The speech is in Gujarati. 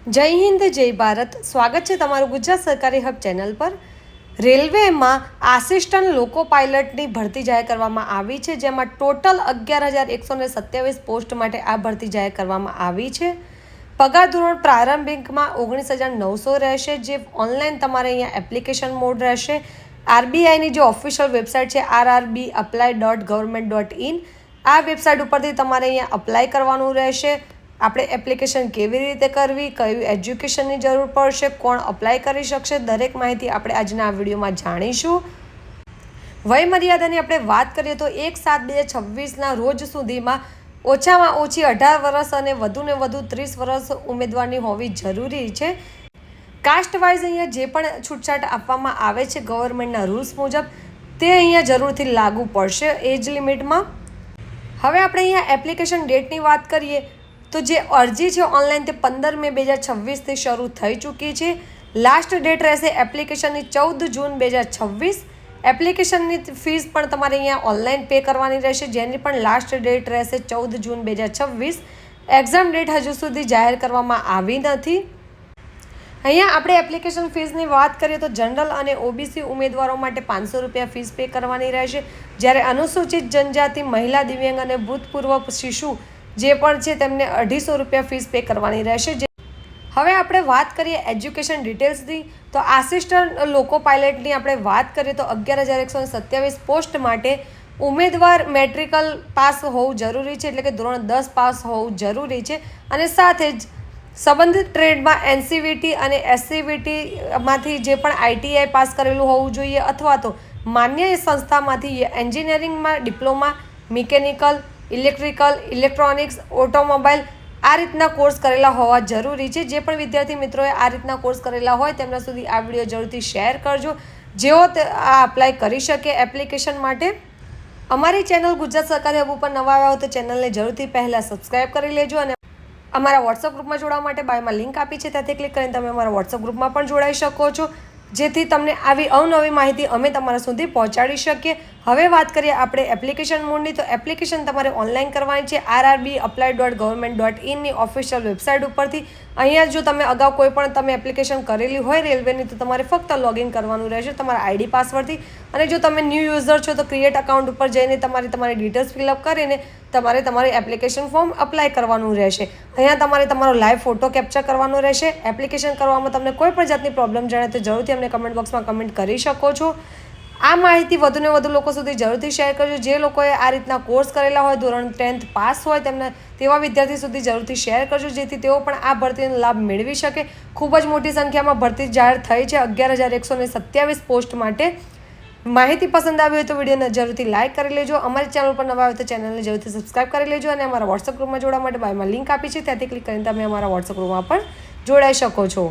જય હિન્દ જય ભારત। સ્વાગત છે તમારું ગુજરાત સરકારી હબ ચેનલ પર। રેલવેમાં આસિસ્ટન્ટ લોકો પાયલટની ભરતી જાહેર કરવામાં આવી છે, જેમાં ટોટલ 11,127 પોસ્ટ માટે આ ભરતી જાહેર કરવામાં આવી છે। પગાર ધોરણ પ્રારંભિકમાં 19,900 રહેશે, જે ઓનલાઈન તમારે અહીંયા એપ્લિકેશન મોડ રહેશે। આરબીઆઈની જે ઓફિશિયલ વેબસાઇટ છે rrbapply.government.in, આ વેબસાઇટ ઉપરથી તમારે અહીંયા અપ્લાય કરવાનું રહેશે। આપણે એપ્લિકેશન કેવી રીતે કરવી, કયું એજ્યુકેશનની જરૂર પડશે, કોણ અપ્લાય કરી શકશે, દરેક માહિતી આપણે આજના આ વિડીયોમાં જાણીશું। વયમર્યાદાની આપણે વાત કરીએ તો 1/7/2026ના રોજ સુધીમાં ઓછામાં ઓછી 18 વર્ષ અને વધુને વધુ 30 વર્ષ ઉમેદવારની હોવી જરૂરી છે। કાસ્ટ વાઇઝ અહીંયા જે પણ છૂટછાટ આપવામાં આવે છે ગવર્મેન્ટના રૂલ્સ મુજબ, તે અહીંયા જરૂરથી લાગુ પડશે એજ લિમિટમાં। હવે આપણે અહીંયા એપ્લિકેશન ડેટની વાત કરીએ તો જે અરજી છે ઓનલાઈન તે 15 મે 2026થી શરૂ થઈ ચૂકી છે। લાસ્ટ ડેટ રહેશે એપ્લિકેશનની 14 જૂન 2026। એપ્લિકેશનની ફીસ પણ તમારે અહીંયા ઓનલાઈન પે કરવાની રહેશે, જેની પણ લાસ્ટ ડેટ રહેશે 14 જૂન 2026। એક્ઝામ ડેટ હજુ સુધી જાહેર કરવામાં આવી નથી। અહીંયા આપણે એપ્લિકેશન ફીસની વાત કરીએ તો જનરલ અને ઓબીસી ઉમેદવારો માટે 500 રૂપિયા ફીસ પે કરવાની રહેશે, જ્યારે અનુસૂચિત જનજાતિ, મહિલા, દિવ્યાંગ અને ભૂતપૂર્વ શિશુ જે પણ છે તેમને 250 રૂપિયા ફીસ પે કરવાની રહેશે। હવે આપણે વાત કરીએ એજ્યુકેશન ડિટેલ્સની તો આસિસ્ટન્ટ લોકો પાયલટની આપણે વાત કરીએ તો 11,127 પોસ્ટ માટે ઉમેદવાર મેટ્રિકલ પાસ હોવું જરૂરી છે, એટલે કે ધોરણ 10 પાસ હોવું જરૂરી છે। અને સાથે જ સંબંધિત ટ્રેડમાં એનસીવીટી અને એસસીવીટીમાંથી જે પણ આઈટીઆઈ પાસ કરેલું હોવું જોઈએ, અથવા તો માન્ય સંસ્થામાંથી એન્જિનિયરિંગમાં diploma, mechanical, electrical, electronics, automobile આ રીતના કોર્સ કરેલા હોવા જરૂરી છે। જે પણ વિદ્યાર્થી મિત્રોએ આ રીતના કોર્સ કરેલા હોય તેમના સુધી આ વિડીયો જરૂરથી શેર કરજો, જેઓ આ અપ્લાય કરી શકે એપ્લિકેશન માટે। અમારી ચેનલ ગુજરાત સરકારી હબ ઉપર નવા આવ્યા હો તો ચેનલને જરૂરથી પહેલાં સબસ્ક્રાઈબ કરી લેજો, અને અમારા વોટ્સઅપ ગ્રુપમાં જોડાવા માટે બાયોમાં લિંક આપી છે, ત્યાંથી ક્લિક કરીને તમે અમારા વોટ્સઅપ ગ્રુપમાં પણ જોડાઈ શકો છો, જેથી તમને આવી અવનવી માહિતી અમે તમારા સુધી પહોંચાડી શકીએ। હવે વાત કરીએ આપણે એપ્લિકેશન મોડની તો એપ્લિકેશન તમારે ઓનલાઈન કરવાની છે rrbapply.government.in ની ઓફિશિયલ વેબસાઇટ ઉપરથી। અહીંયા જો તમે અગાઉ કોઈ પણ તમે એપ્લિકેશન કરેલી હોય રેલવેની તો તમારે ફક્ત લોગિન કરવાનું રહેશે તમારા આઈડી પાસવર્ડથી, અને જો તમે ન્યૂ યુઝર છો તો ક્રિએટ અકાઉન્ટ ઉપર જઈને તમારી ડિટેલ્સ ફિલઅપ કરીને તમારે તમારી એપ્લિકેશન ફોર્મ અપ્લાય કરવાનું રહેશે। અહીંયા તમારે તમારો લાઈવ ફોટો કેપ્ચર કરવાનો રહેશે। એપ્લિકેશન કરવામાં તમને કોઈ પણ જાતની પ્રોબ્લેમ જણાય તો જરૂરથી અમને કમેન્ટ બોક્સમાં કમેન્ટ કરી શકો છો। આ માહિતી વધુને વધુ લોકો સુધી જરૂરથી શેર કરજો। જે લોકોએ આ રીતના કોર્સ કરેલા હોય, ધોરણ 10th પાસ હોય તેવા વિદ્યાર્થી સુધી જરૂરથી શેર કરજો, જેથી તેઓ પણ આ ભરતીનો લાભ મેળવી શકે। ખૂબ જ મોટી સંખ્યામાં ભરતી જાહેર થઈ છે 11,127 પોસ્ટ માટે। માહિતી પસંદ આવી હોય તો વિડીયોને જરૂરથી લાઇક કરી લેજો। અમારી ચેનલ પર નવા હોય તો ચેનલને જરૂરથી સબસ્ક્રાઈબ કરી લેજો, અને અમારા વોટ્સઅપ ગ્રુપમાં જોડાવા માટે બાયોમાં લિંક આપી છે, ત્યાંથી ક્લિક કરીને તમે અમારા વોટ્સઅપ ગ્રુપમાં પણ જોડાઈ શકો છો।